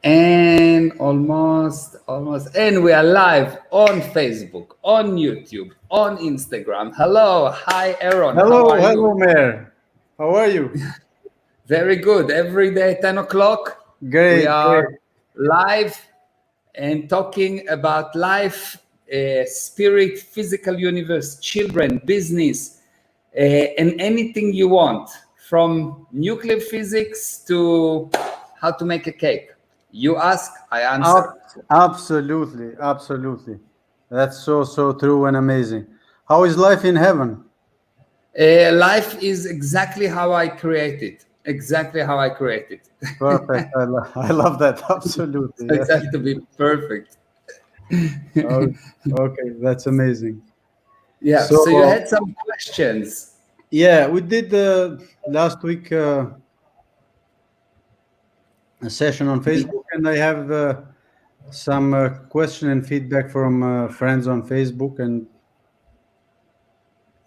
And almost, and we are live on Facebook, on YouTube, on Instagram. Hello, hi Aaron, how Hello, are you? hello, Meir. How are you? Very good. Every day, 10 o'clock, we Great, are great. live and talking about life, spirit, physical universe, children, business, and anything you want, from nuclear physics to how to make a cake. You ask, I answer. Absolutely, absolutely. That's so true and amazing. How is life in heaven? Life is exactly how I created. Exactly how I created. Perfect. I love that. Absolutely. So it Yes. has to be perfect. Oh, okay, that's amazing. Yeah. So, So you had some questions. yeah, we did last week a session on Facebook, and I have some question and feedback from friends on Facebook,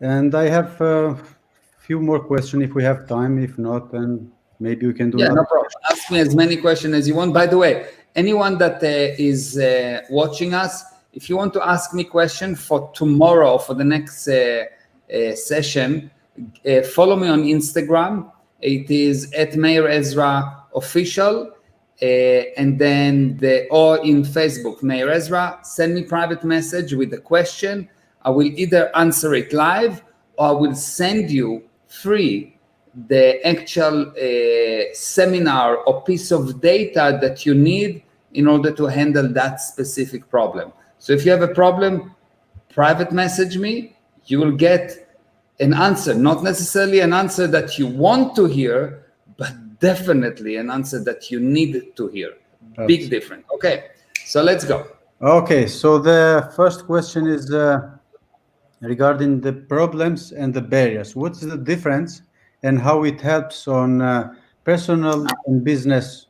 and I have a few more questions if we have time. If not, then maybe we can do Yeah, no another problem. session. Ask me as many questions as you want. By the way, anyone that is watching us, if you want to ask me question for tomorrow, for the next session, follow me on Instagram. It is at Meir Ezra official, and then or in Facebook, Meir Ezra. Send me private message with the question. I will either answer it live or I will send you free the actual seminar or piece of data that you need in order to handle that specific problem. So if you have a problem, private message me, you will get an answer, not necessarily an answer that you want to hear, but definitely an answer that you need to hear. Big Oops. difference. Okay, so let's go. Okay, so the first question is regarding the problems and the barriers. What's the difference and how it helps on personal and business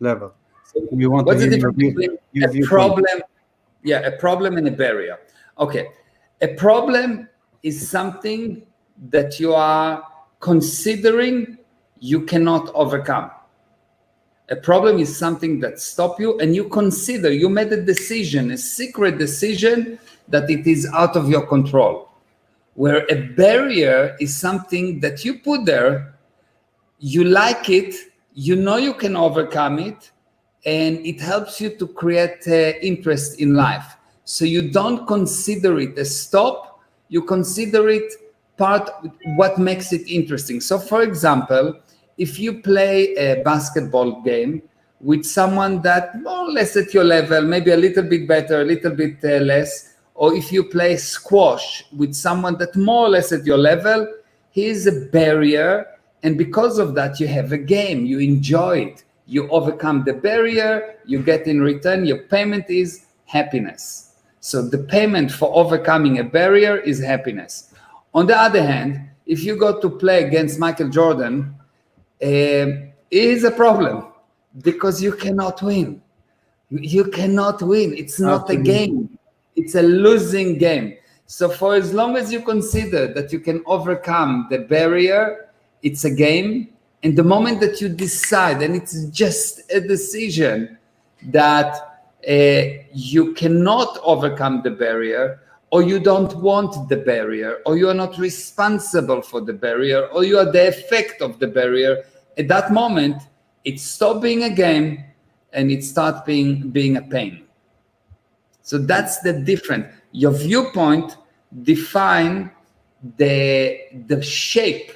level? So We want to what's the hear difference between your a viewpoint. problem? Yeah, a problem and a barrier. Okay, a problem is something that you are considering you cannot overcome. A problem is something that stops you and you consider, you made a decision, a secret decision that it is out of your control. Where a barrier is something that you put there, you like it, you know you can overcome it, and it helps you to create interest in life. So you don't consider it a stop, you consider it part what makes it interesting. So for example, if you play a basketball game with someone that more or less at your level, maybe a little bit better, a little bit less, or if you play squash with someone that more or less at your level, here's a barrier, and because of that you have a game, you enjoy it, you overcome the barrier, you get in return, your payment is happiness. So the payment for overcoming a barrier is happiness. On the other hand, if you go to play against Michael Jordan, it is a problem because you cannot win. You cannot win. It's not a Absolutely. game. It's a losing game. So for as long as you consider that you can overcome the barrier, it's a game. And the moment that you decide, and it's just a decision, that you cannot overcome the barrier, or you don't want the barrier, or you are not responsible for the barrier, or you are the effect of the barrier, at that moment, it stops being a game and it starts being a pain. So that's the difference. Your viewpoint define the shape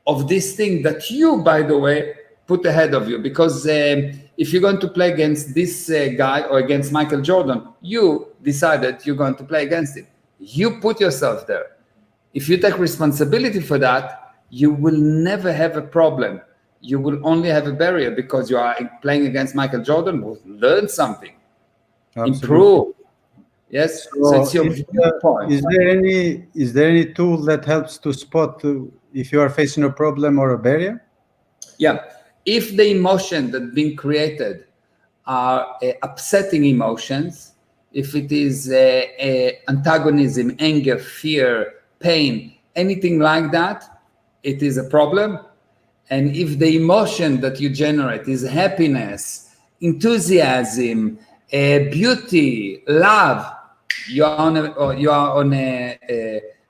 of this thing that you, by the way, put ahead of you. Because if you're going to play against this guy or against Michael Jordan, you decided you're going to play against him. You put yourself there. If you take responsibility for that, you will never have a problem. You will only have a barrier because you are playing against Michael Jordan. Will learn something, Absolutely. improve. Yes, so So, it's your viewpoint. is there any tool that helps to spot if you are facing a problem or a barrier? Yeah, if the emotion that being created are upsetting emotions, if it is antagonism, anger, fear, pain, anything like that, it is a problem. And if the emotion that you generate is happiness enthusiasm, beauty, love, you are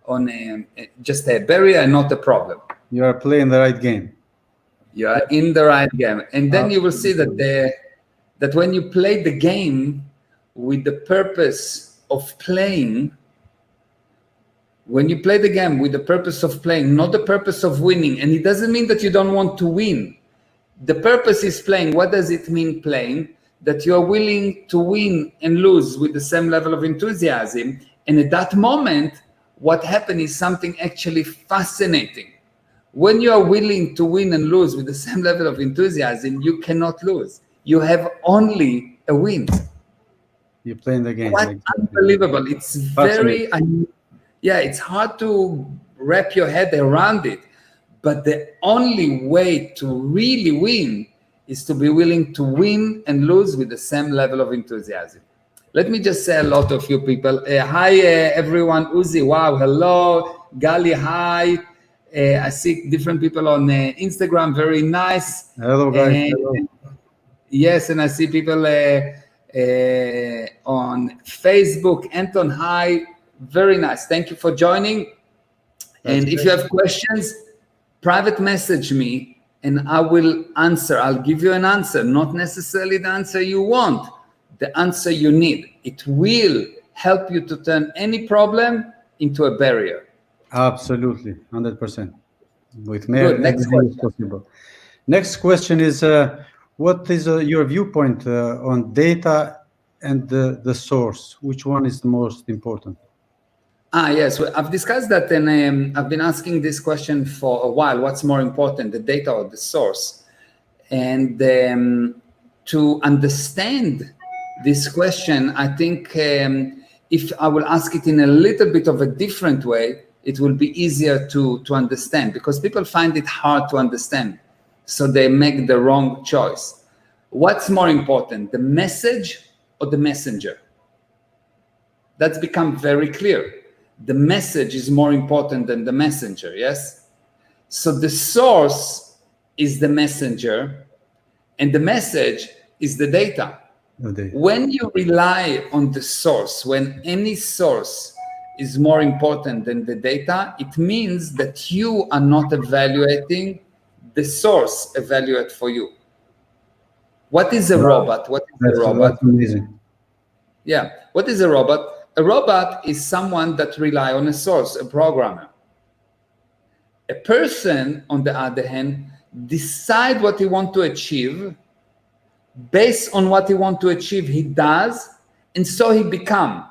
on just a barrier and not a problem. You are playing the right game. You are in the right game, and then you will see that that when you play the game with the purpose of playing, when you play the game with the purpose of playing, not the purpose of winning, and it doesn't mean that you don't want to win. The purpose is playing. What does it mean playing? That you are willing to win and lose with the same level of enthusiasm. And at that moment, what happened is something actually fascinating. When you are willing to win and lose with the same level of enthusiasm, you cannot lose. You have only a win. You're playing the game. What unbelievable. It's very, it's hard to wrap your head around it. But the only way to really win is to be willing to win and lose with the same level of enthusiasm. Let me just say hello to a few people. Hi, everyone. Uzi, wow, hello. Gali, hi. I see different people on Instagram. Very nice. Hello, guys. Hello. Yes, and I see people on Facebook. Anton, hi. Very nice. Thank you for joining. And if you have questions, private message me and I will answer. I'll give you an answer, not necessarily the answer you want, the answer you need. It will help you to turn any problem into a barrier. Absolutely, 100%. With Meir, Next everything is possible. Next question is, what is your viewpoint on data and the source? Which one is the most important? Yes, well, I've discussed that, and I've been asking this question for a while. What's more important, the data or the source? And to understand this question, I think if I will ask it in a little bit of a different way, it will be easier to understand, because people find it hard to understand, so they make the wrong choice. What's more important, the message or the messenger? That's become very clear. The message is more important than the messenger, yes? So the source is the messenger, and the message is the data. When you rely on the source, when any source is more important than the data, it means that you are not evaluating, the source evaluate for you. What is a robot? What is a robot? That's amazing. Yeah, what is a robot? A robot is someone that rely on a source, a programmer. A person, on the other hand, decide what he want to achieve. Based on what he want to achieve, he does, and so he become.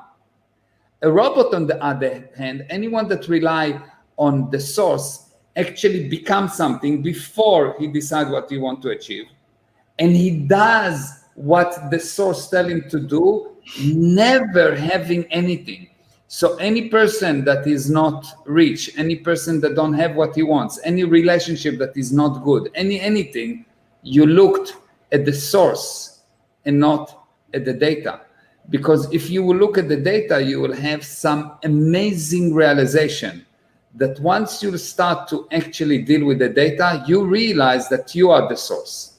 A robot, on the other hand, anyone that rely on the source actually becomes something before he decide what he want to achieve. And he does what the source tell him to do, never having anything. So any person that is not rich, any person that don't have what he wants, any relationship that is not good, anything, you looked at the source and not at the data. Because if you will look at the data, you will have some amazing realization that once you start to actually deal with the data, you realize that you are the source.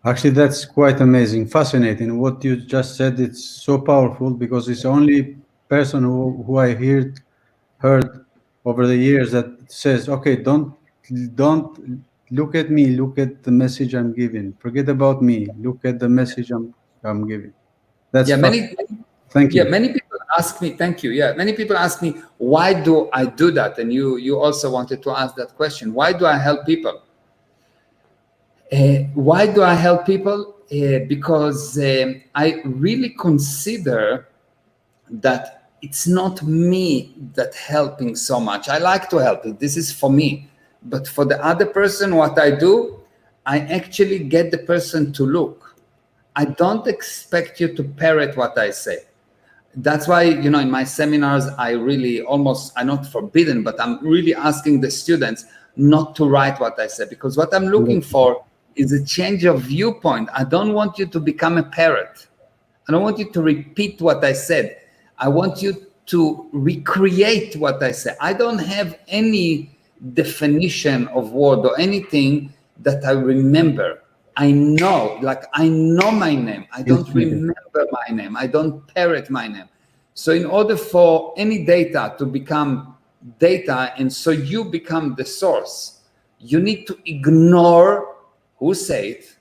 Actually, that's quite amazing, fascinating. What you just said, it's so powerful, because it's the only person who I heard over the years that says, okay, don't look at me, look at the message I'm giving. Forget about me, look at the message I'm giving. That's thank you. Yeah, many people ask me, thank you. Yeah, many people ask me, why do I do that? And you also wanted to ask that question. Why do I help people? Why do I help people? Because I really consider that it's not me that helping so much. I like to help it. This is for me. But for the other person, what I do, I actually get the person to look. I don't expect you to parrot what I say. That's why, in my seminars, I really I'm not forbidden, but I'm really asking the students not to write what I say, because what I'm looking for is a change of viewpoint. I don't want you to become a parrot. I don't want you to repeat what I said. I want you to recreate what I said. I don't have any definition of word or anything that I remember. I know my name. I don't remember my name. I don't parrot my name. So in order for any data to become data, and so you become the source, you need to ignore who say it,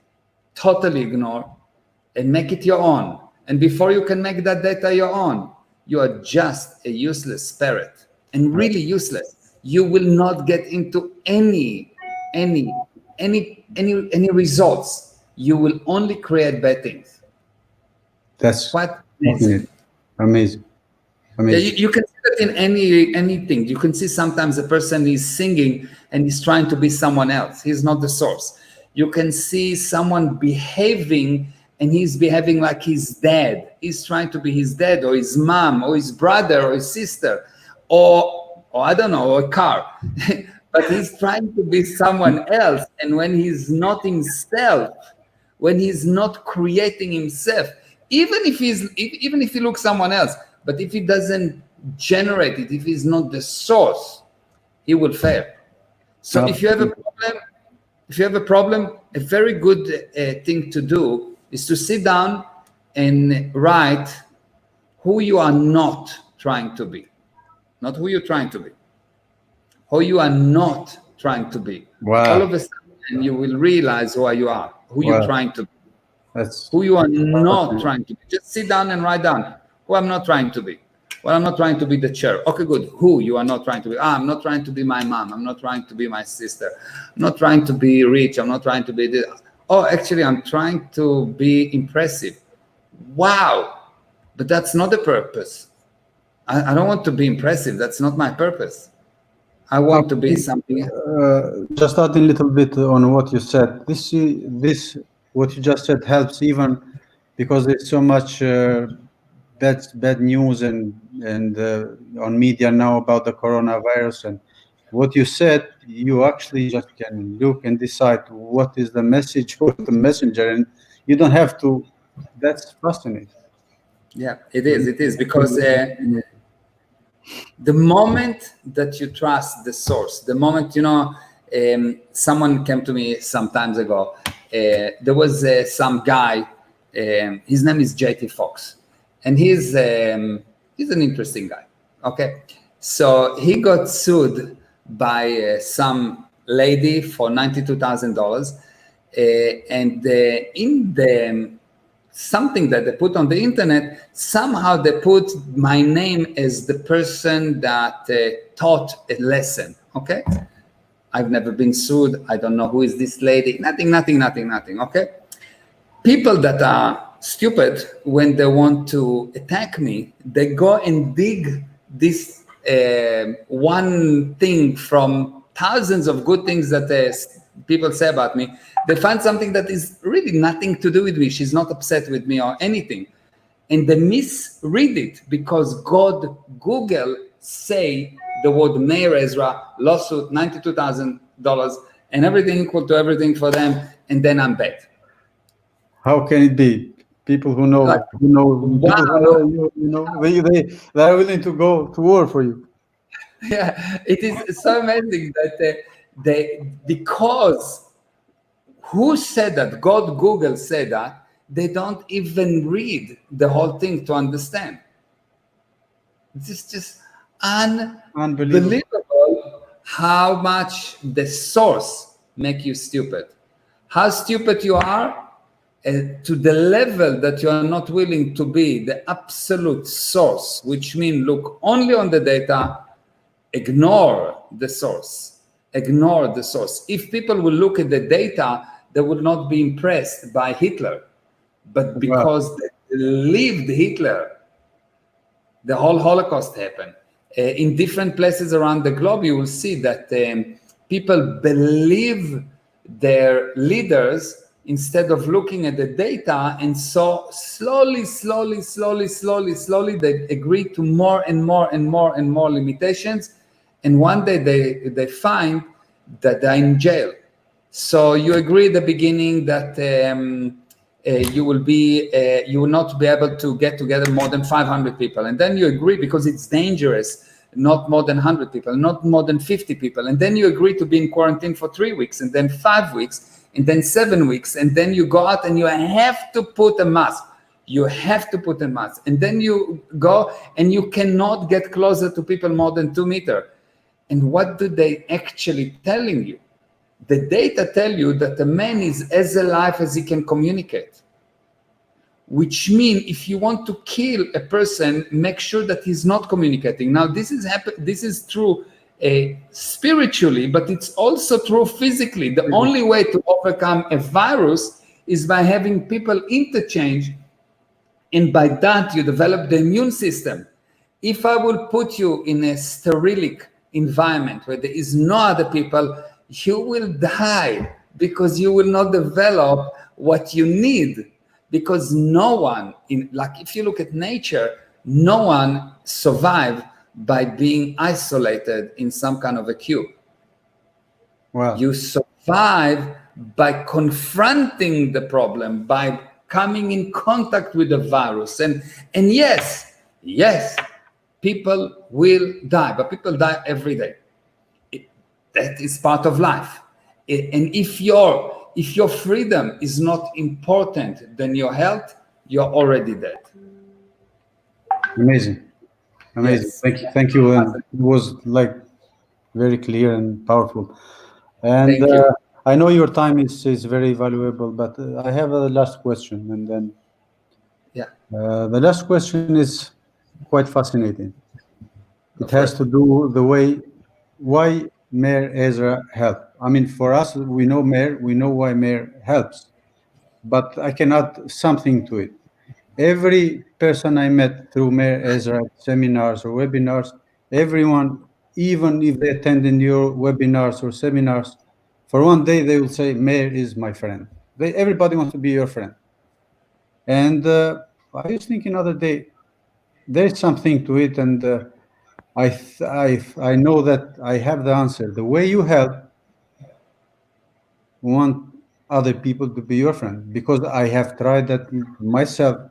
totally ignore, and make it your own. And before you can make that data your own, you are just a useless parrot, and really useless. You will not get into any results. You will only create bad things. That's quite amazing. Yeah, you can see that in anything. You can see sometimes a person is singing and he's trying to be someone else. He's not the source. You can see someone behaving and he's behaving like his dad. He's trying to be his dad or his mom or his brother or his sister or I don't know, or a car. But he's trying to be someone else. And when he's not himself, when he's not creating himself, even if he looks someone else, but if he doesn't generate it, if he's not the source, he will fail. So if you have a problem, a very good thing to do is to sit down and write who you are not trying to be. Not who you're trying to be. Who you are not trying to be. Wow. All of a sudden, you will realize who you are, who you're trying to be. That's who you are not trying to be. Just sit down and write down who I'm not trying to be. Well, I'm not trying to be the chair. Okay, good. Who you are not trying to be? I'm not trying to be my mom. I'm not trying to be my sister. I'm not trying to be rich. I'm not trying to be this. Oh, actually, I'm trying to be impressive. Wow. But that's not the purpose. I don't want to be impressive. That's not my purpose. I want to be something else. Just adding a little bit on what you said. This what you just said helps even because there's so much bad news and on media now about the coronavirus. And what you said, you actually just can look and decide what is the message or the messenger, and you don't have to. That's fascinating. Yeah, it is because the moment that you trust the source, the moment, someone came to me some times ago, there was some guy, his name is JT Fox, and he's an interesting guy, okay? So he got sued by some lady for $92,000, and in the something that they put on the internet, somehow they put my name as the person that taught a lesson, okay? I've never been sued. I don't know who is this lady. Nothing, okay? People that are stupid, when they want to attack me, they go and dig this one thing from thousands of good things that people say about me. They find something that is really nothing to do with me. She's not upset with me or anything. And they misread it because Google say the word Meir Ezra, lawsuit, $92,000, and everything equal to everything for them, and then I'm bad. How can it be? People who know, Wow. They are willing to go to war for you. Yeah, it is so amazing that because who said that? Google said that. They don't even read the whole thing to understand. It's just unbelievable how much the source make you stupid. How stupid you are to the level that you are not willing to be the absolute source, which means look only on the data, ignore the source. Ignore the source. If people will look at the data, they would not be impressed by Hitler. But because they believed Hitler, the whole Holocaust happened. In different places around the globe, you will see that people believe their leaders instead of looking at the data, and so slowly, they agree to more and more limitations, and one day they find that they're in jail. So you agree at the beginning that you will not be able to get together more than 500 people, and then you agree because it's dangerous, not more than 100 people, not more than 50 people, and then you agree to be in quarantine for 3 weeks and then 5 weeks, and then 7 weeks, and then you go out and you have to put a mask. You have to put a mask, and then you go and you cannot get closer to people more than 2 meters. And what do they actually telling you? The data tell you that a man is as alive as he can communicate. Which means if you want to kill a person, make sure that he's not communicating. Now, this is true spiritually, but it's also true physically. The only way to overcome a virus is by having people interchange, and by that you develop the immune system. If I will put you in a sterile environment where there is no other people, you will die because you will not develop what you need. Because no one, like if you look at nature, no one survived by being isolated in some kind of a cube. Wow. You survive by confronting the problem, by coming in contact with the virus. And yes, people will die, but people die every day. That is part of life. And if your freedom is not important than your health, you're already dead. Amazing. Yes. Thank you. And it was like very clear and powerful. And Thank you. I know your time is very valuable, but I have a last question, and then the last question is quite fascinating. It has to do the way why Meir Ezra helped. I mean, for us, we know Meir, we know why Meir helps, but I can add something to it. Every person I met through Meir Ezra seminars or webinars, everyone, even if they attended your webinars or seminars, for one day they will say, Meir is my friend. Everybody wants to be your friend. And I was thinking the other day, there's something to it, and I know that I have the answer. The way you help, want other people to be your friend, because I have tried that myself.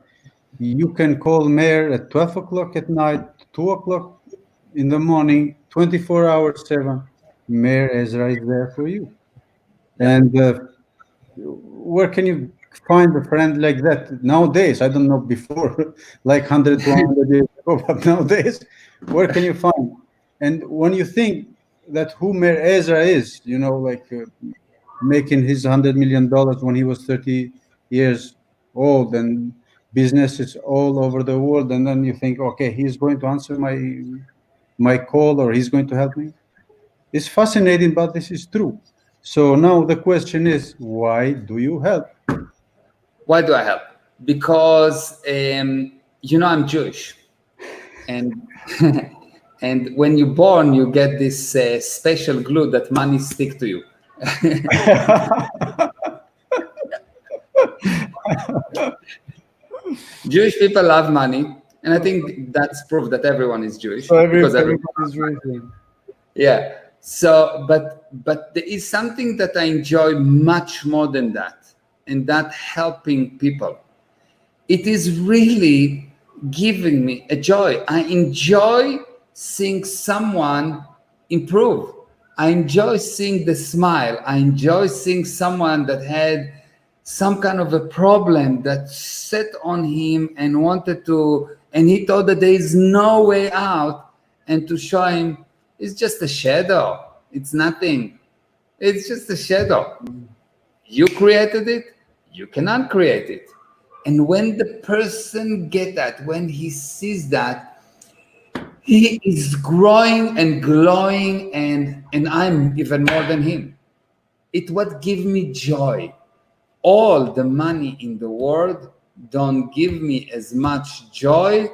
You can call Meir at 12 o'clock at night, 2 o'clock in the morning, 24 hours, 7. Meir Ezra is there for you. And where can you find a friend like that nowadays? I don't know before, like 100 to 100 years ago, but nowadays, where can you find? And when you think that who Meir Ezra is, like making his $100 million when he was 30 years old, and businesses all over the world, and then you think, okay, he's going to answer my call, or he's going to help me. It's fascinating, but this is true. So now the question is, why do you help? Why do I help? Because I'm Jewish, and and when you're born, you get this special glue that money stick to you. Jewish people love money, and I think that's proof that everyone is Jewish. So everyone is Jewish. Yeah. So, but there is something that I enjoy much more than that, and that helping people. It is really giving me a joy. I enjoy seeing someone improve. I enjoy seeing the smile. I enjoy seeing someone that had some kind of a problem that set on him and and he thought that there is no way out, and to show him it's just a shadow. It's nothing. It's just a shadow. You created it. You cannot create it. And when the person gets that, when he sees that, he is growing and glowing, and I'm even more than him. It what gives me joy. All the money in the world don't give me as much joy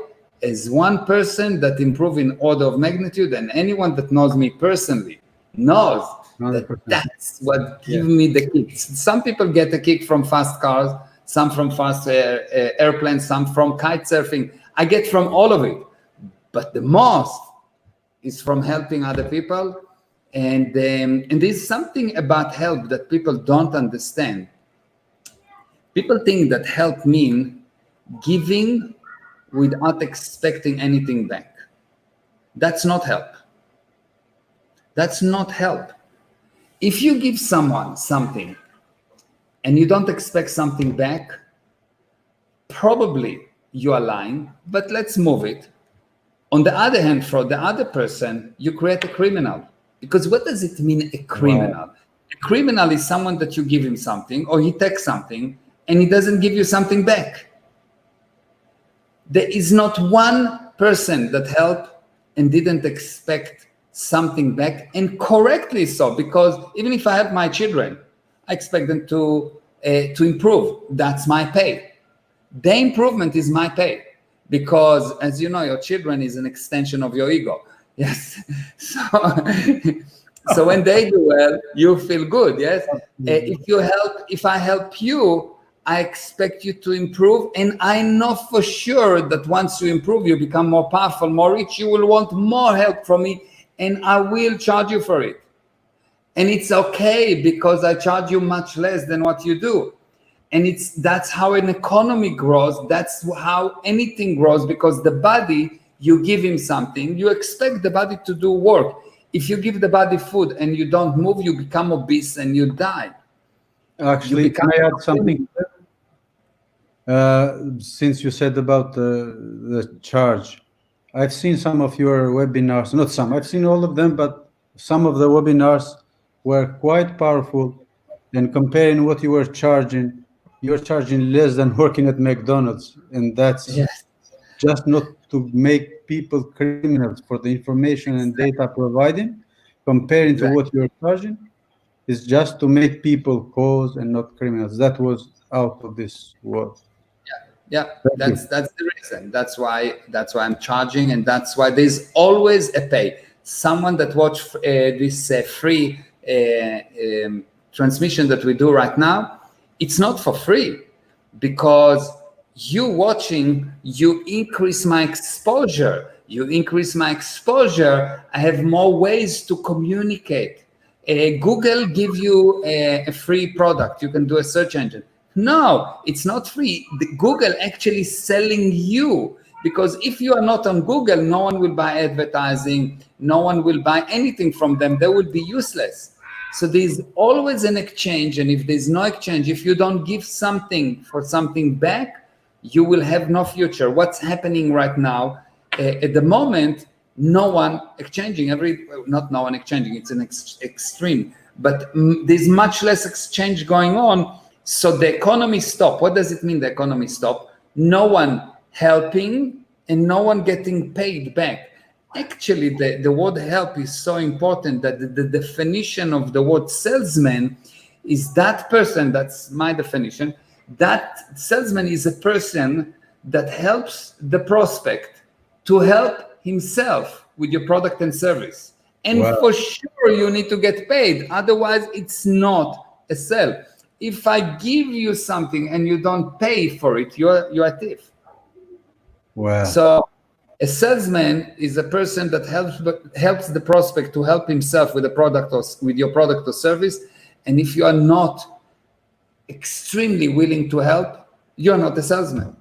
as one person that improves in order of magnitude, and anyone that knows me personally knows 100%. That's what gives me the kick. Some people get a kick from fast cars, some from fast airplanes, some from kite surfing. I get from all of it, but the most is from helping other people. And there's something about help that people don't understand. People think that help means giving without expecting anything back. That's not help. That's not help. If you give someone something and you don't expect something back, probably you are lying, but let's move it. On the other hand, for the other person, you create a criminal. Because what does it mean, a criminal? Wow. A criminal is someone that you give him something, or he takes something, and he doesn't give you something back. There is not one person that helped and didn't expect something back, and correctly so, because even if I help my children, I expect them to improve. That's my pay. The improvement is my pay, because as you know, your children is an extension of your ego. Yes. So when they do well, you feel good. Yes. If I help you, I expect you to improve, and I know for sure that once you improve, you become more powerful, more rich, you will want more help from me, and I will charge you for it. And it's okay, because I charge you much less than what you do. And that's how an economy grows. That's how anything grows, because the body, you give him something, you expect the body to do work. If you give the body food and you don't move, you become obese and you die. Actually, can I add something? Since you said about the charge, I've seen some of your webinars, not some, I've seen all of them, but some of the webinars were quite powerful. And comparing what you were charging, you're charging less than working at McDonald's. And that's just not to make people criminals for the information and data providing, comparing to what you're charging, is just to make people cause and not criminals. That was out of this world. Yeah, that's the reason. That's why I'm charging, and that's why there's always a pay. Someone that watched this free transmission that we do right now, it's not for free, because you watching, you increase my exposure. I have more ways to communicate. Google give you a free product. You can do a search engine. No, it's not free. Google actually selling you, because if you are not on Google, no one will buy advertising. No one will buy anything from them. They will be useless. So there's always an exchange. And if there's no exchange, if you don't give something for something back, you will have no future. What's happening right now, at the moment, no one exchanging, not no one exchanging, it's an extreme, but there's much less exchange going on. So the economy stop. What does it mean, the economy stop? No one helping and no one getting paid back. Actually, the word help is so important that the definition of the word salesman is that person, that's my definition, that salesman is a person that helps the prospect to help himself with your product and service. And for sure, you need to get paid. Otherwise, it's not a sale. If I give you something and you don't pay for it, you're a thief. Wow. So a salesman is a person that helps the prospect to help himself with a product or with your product or service. And if you are not extremely willing to help, you're not a salesman.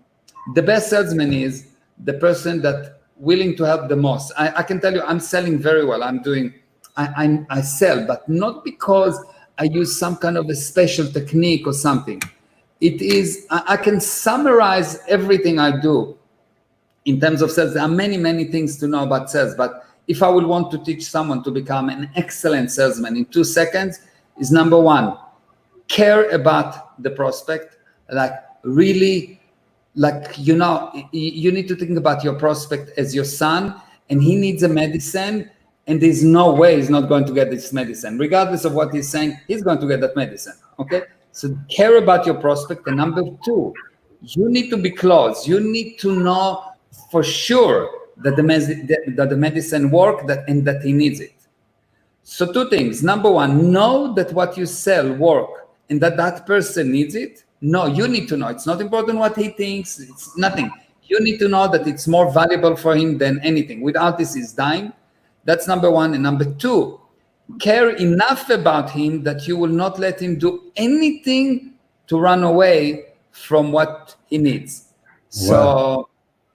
The best salesman is the person that willing to help the most. I can tell you, I'm selling very well. I sell, but not because I use some kind of a special technique or something. It is, I can summarize everything I do in terms of sales. There are many, many things to know about sales, but if I would want to teach someone to become an excellent salesman in 2 seconds, is number one, care about the prospect, like really, like, you know, you need to think about your prospect as your son, and he needs a medicine, and there's no way he's not going to get this medicine. Regardless of what he's saying, he's going to get that medicine, okay? So care about your prospect. And number two, you need to be close. You need to know for sure that the medicine works and that he needs it. So 2 things. Number one, know that what you sell works and that person needs it. No, you need to know. It's not important what he thinks. It's nothing. You need to know that it's more valuable for him than anything. Without this, he's dying. That's number one. And number two, care enough about him that you will not let him do anything to run away from what he needs. Wow.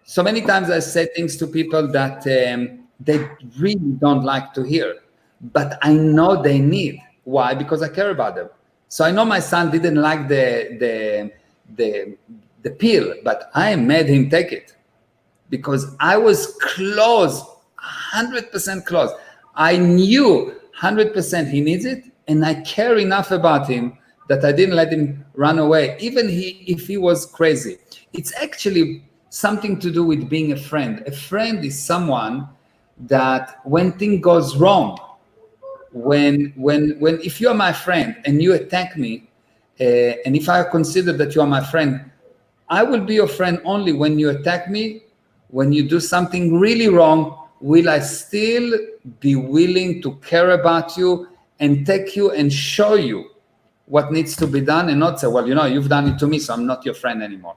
So many times I say things to people that they really don't like to hear, but I know they need. Why? Because I care about them. So I know my son didn't like the pill, but I made him take it because I was close, 100% close. I knew 100% he needs it, and I care enough about him that I didn't let him run away, even if he was crazy. It's actually something to do with being a friend. A friend is someone that when thing goes wrong, when if you are my friend and you attack me, and if I consider that you are my friend, I will be your friend only when you attack me, when you do something really wrong. Will I still be willing to care about you and take you and show you what needs to be done, and not say, well, you've done it to me, so I'm not your friend anymore.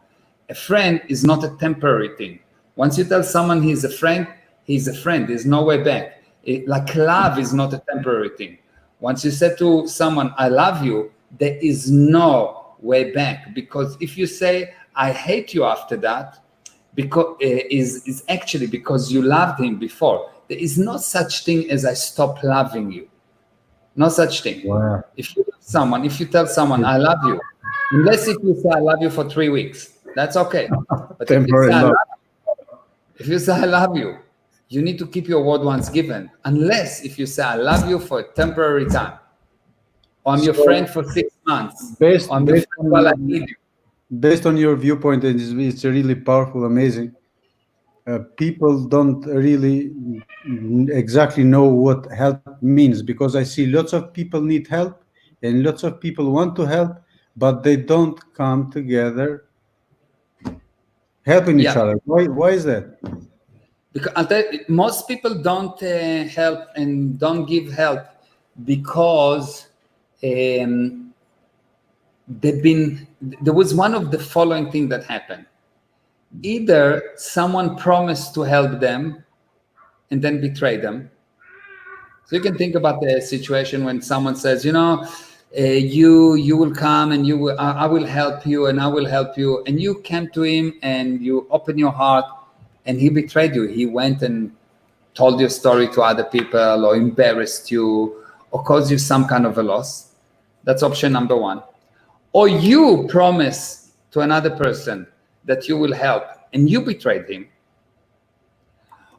A friend is not a temporary thing. Once you tell someone he's a friend, there's no way back. Like love is not a temporary thing. Once you say to someone, I love you, there is no way back, because if you say, I hate you after that, because is actually because you loved him before. There is no such thing as I stop loving you. No such thing. Wow. If you tell someone I love you, unless if you say I love you for 3 weeks, that's okay. But if you say I love you, you need to keep your word once given. Unless if you say I love you for a temporary time, or I'm your friend for 6 months, Based or I'm your friend while I need you. Based on your viewpoint, it's really powerful, amazing. People don't really exactly know what help means, because I see lots of people need help and lots of people want to help, but they don't come together helping each other. Why is that? Because most people don't help and don't give help because there was one of the following things that happened. Either someone promised to help them and then betrayed them. So you can think about the situation when someone says, you will come and I will help you and I will help you, and you came to him and you open your heart, and he betrayed you. He went and told your story to other people, or embarrassed you, or caused you some kind of a loss. That's option number one. Or you promise to another person that you will help and you betrayed him.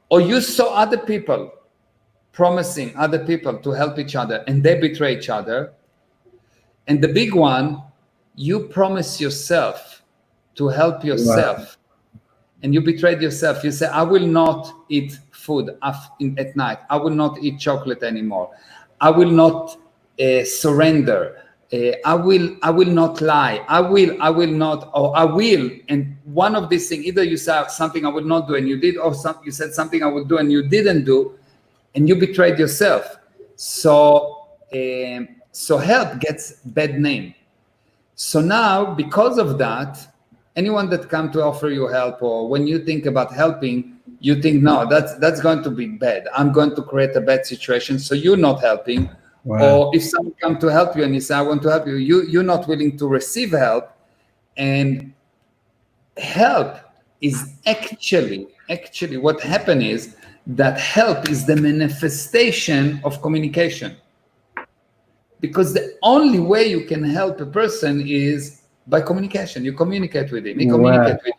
Or you saw other people promising other people to help each other and they betray each other. And the big one, you promise yourself to help yourself and you betrayed yourself. You say, I will not eat food at night. I will not eat chocolate anymore. I will not surrender. I will not lie. I will not, or I will. And one of these things, either you said something I would not do and you did, or you said something I would do and you didn't do, and you betrayed yourself. So help gets bad name. So now, because of that, anyone that come to offer you help, or when you think about helping, you think, no, that's going to be bad. I'm going to create a bad situation, so you're not helping. Wow. Or if someone come to help you and you say, I want to help you, you're not willing to receive help. And help is actually what happened is that help is the manifestation of communication. Because the only way you can help a person is by communication. You communicate with him. He communicates with you.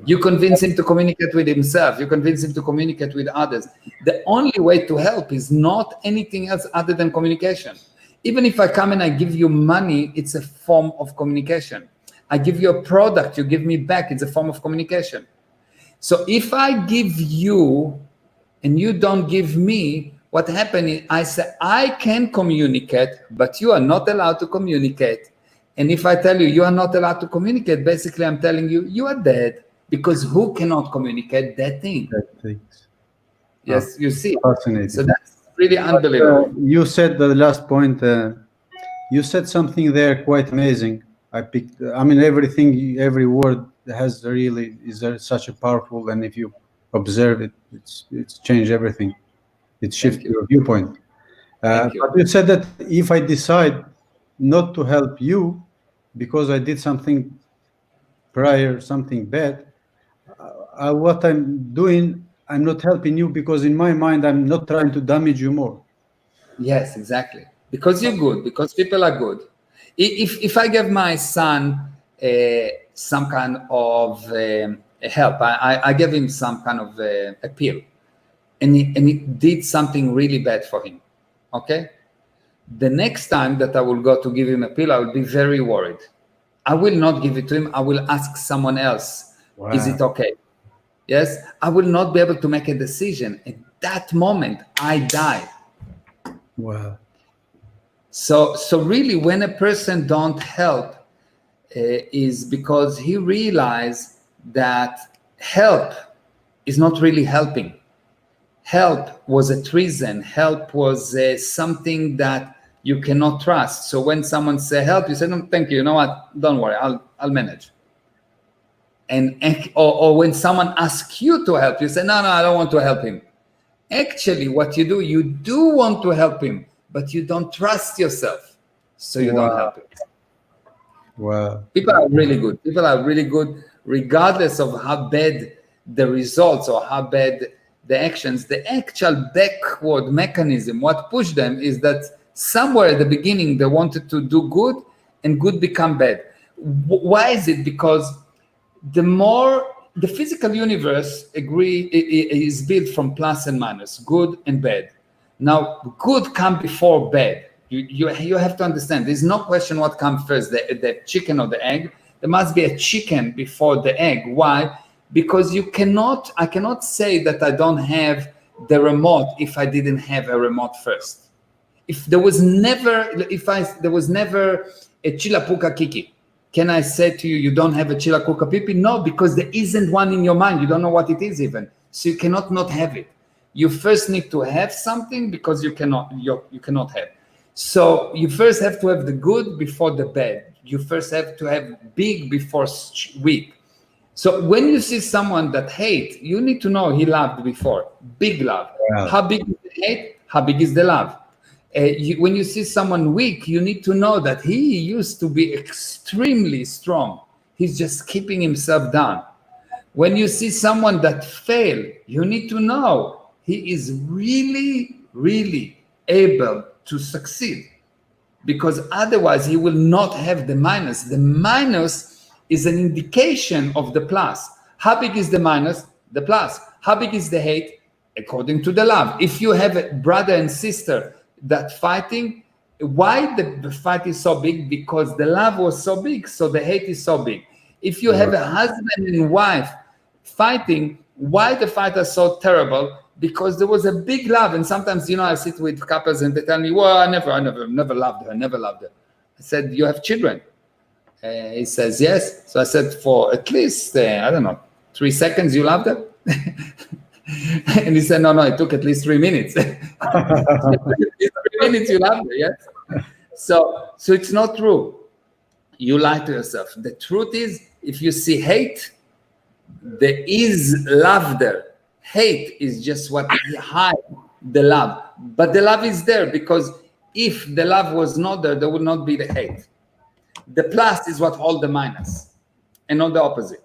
You convince him to communicate with himself. You convince him to communicate with others. The only way to help is not anything else other than communication. Even if I come and I give you money, it's a form of communication. I give you a product, you give me back, it's a form of communication. So if I give you and you don't give me, what happened is I say, I can communicate, but you are not allowed to communicate. And if I tell you, you are not allowed to communicate, basically I'm telling you, you are dead. Because who cannot communicate that thing? Yes, you see. Fascinating. So that's really unbelievable. You said the last point, you said something there quite amazing. Everything, every word is such a powerful, and if you observe it, it's changed everything. It shifts your viewpoint. But you said that if I decide not to help you because I did something prior, something bad, what I'm doing, I'm not helping you, because in my mind, I'm not trying to damage you more. Yes, exactly. Because you're good, because people are good. If I give my son some kind of help, I gave him some kind of a pill, and it did something really bad for him, okay? The next time that I will go to give him a pill, I will be very worried. I will not give it to him. I will ask someone else, is it okay? Yes, I will not be able to make a decision. At that moment, I die. Wow. So really, when a person don't help, is because he realized that help is not really helping. Help was a treason. Help was something that you cannot trust. So when someone say help, you say, no, thank you. You know what? Don't worry. I'll manage. Or when someone asks you to help, you say, no, I don't want to help him. Actually, what you do want to help him, but you don't trust yourself, so you don't help him. Wow. People are really good. People are really good, regardless of how bad the results or how bad the actions. The actual backward mechanism, what pushed them, is that somewhere at the beginning they wanted to do good, and good become bad. Why is it? Because the physical universe is built from plus and minus, good and bad. Now, good comes before bad. You have to understand. There's no question what comes first, the chicken or the egg. There must be a chicken before the egg. Why? Because I cannot say that I don't have the remote if I didn't have a remote first. If there was never a chilapuka kiki, can I say to you, you don't have a chilapuka pipi? No, because there isn't one in your mind. You don't know what it is even. So you cannot not have it. You first need to have something because you cannot have. So you first have to have the good before the bad. You first have to have big before weak. So when you see someone that hate, you need to know he loved before. Big love. Wow. How big is the hate? How big is the love? When you see someone weak, you need to know that he used to be extremely strong. He's just keeping himself down. When you see someone that failed, you need to know he is really, really able to succeed, because otherwise he will not have the minus. The minus is an indication of the plus. How big is the minus? The plus. How big is the hate? According to the love. If you have a brother and sister that fighting, why the fight is so big? Because the love was so big, so the hate is so big. If you have a husband and wife fighting, why the fight is so terrible? Because there was a big love. And sometimes, I sit with couples and they tell me, well, I never loved her, never loved her. I said, you have children? He says, yes. So I said, for at least, 3 seconds you loved her? And he said, no, it took at least 3 minutes. 3 minutes you loved her, yes? So it's not true. You lie to yourself. The truth is, if you see hate, there is love there. Hate is just what hides the love. But the love is there, because if the love was not there, there would not be the hate. The plus is what holds the minus, and not the opposite.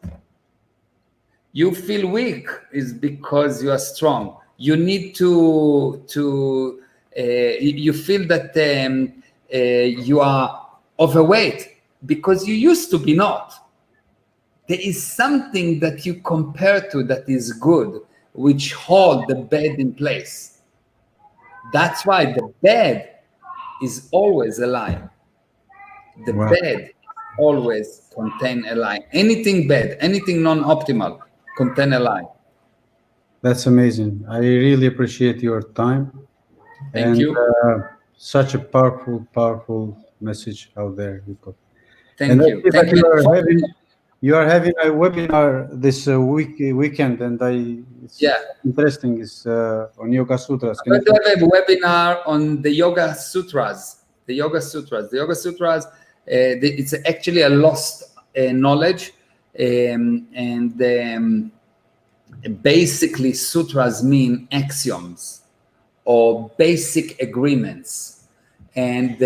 You feel weak is because you are strong. You need to you feel that you are overweight because you used to be not. There is something that you compare to that is good, which hold the bad in place. That's why the bad is always a lie. The bad always contain a lie. Anything bad, anything non-optimal, contain a lie. That's amazing. I really appreciate your time. Thank you. Such a powerful message out there. Thank you. You are having a webinar this weekend, and it's interesting. It's on Yoga Sutras. I'm going to have a webinar on the Yoga Sutras. The Yoga Sutras. It's actually a lost knowledge, and basically sutras mean axioms or basic agreements. And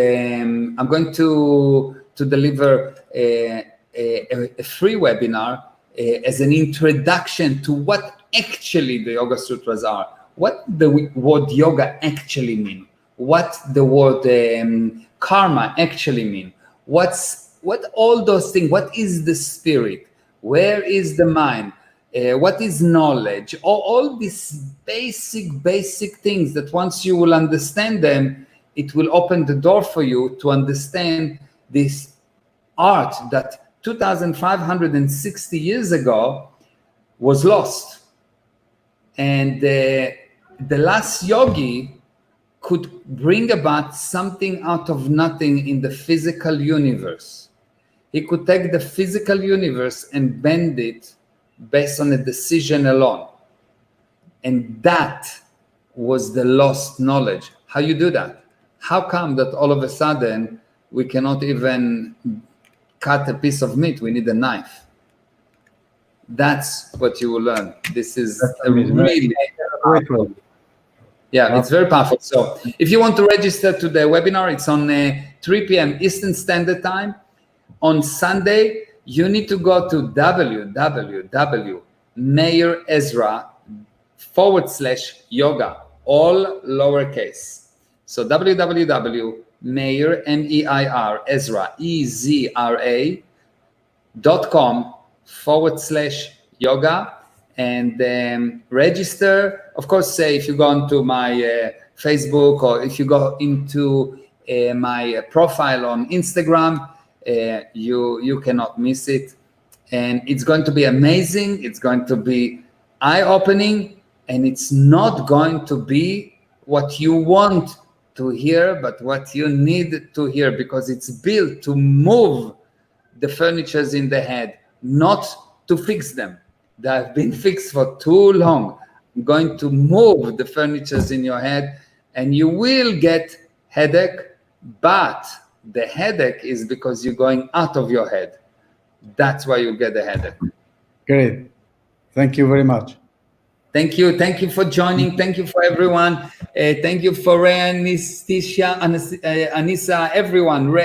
I'm going to deliver a free webinar as an introduction to what actually the Yoga Sutras are, what the word yoga actually mean, what the word karma actually mean, what all those things, what is the spirit, where is the mind, what is knowledge, all these basic things that once you will understand them, it will open the door for you to understand this art that 2,560 years ago was lost. And the last yogi could bring about something out of nothing in the physical universe. He could take the physical universe and bend it based on a decision alone. And that was the lost knowledge. How you do that? How come that all of a sudden we cannot even cut a piece of meat? We need a knife. That's what you will learn. This is really powerful. Yeah, it's very powerful. So if you want to register to the webinar, it's on 3 p.m. Eastern Standard Time. On Sunday, you need to go to www.meirezra.com/yoga, all lowercase. So www.meir, M-E-I-R, Ezra, EZRA.com/yoga, and register. Of course, say if you go onto my Facebook, or if you go into my profile on Instagram, you cannot miss it. And it's going to be amazing. It's going to be eye-opening, and it's not going to be what you want to hear, but what you need to hear, because it's built to move the furnitures in the head, not to fix them. They have been fixed for too long. I'm going to move the furnitures in your head, and you will get headache, but the headache is because you're going out of your head. That's why you get the headache. Great. Thank you very much. Thank you. Thank you for joining. Thank you for everyone. Thank you for Anistia, Anissa, everyone.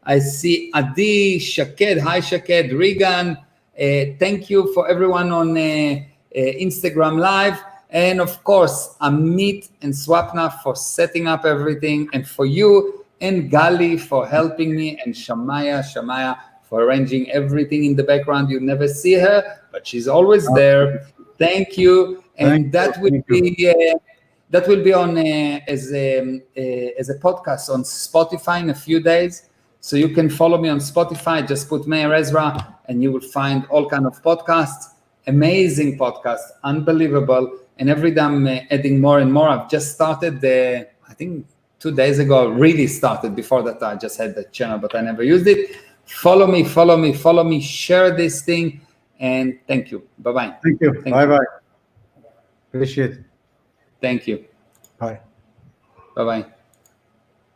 I see Adi, Shaked. Hi, Shaked. Regan. Thank you for everyone on Instagram Live. And of course, Amit and Swapna for setting up everything. And for you and Gali for helping me. And Shamaya for arranging everything in the background. You never see her, but she's always there. Thank you. And that will be on as a podcast on Spotify in a few days. So you can follow me on Spotify. Just put Meir Ezra, and you will find all kind of podcasts. Amazing podcast, unbelievable. And every day I'm adding more and more. I've just started I think 2 days ago. Really started. Before that, I just had the channel, but I never used it. Follow me. Share this thing. And thank you. Bye-bye. Thank you. Bye-bye. Appreciate it. Thank you. Bye. Bye-bye.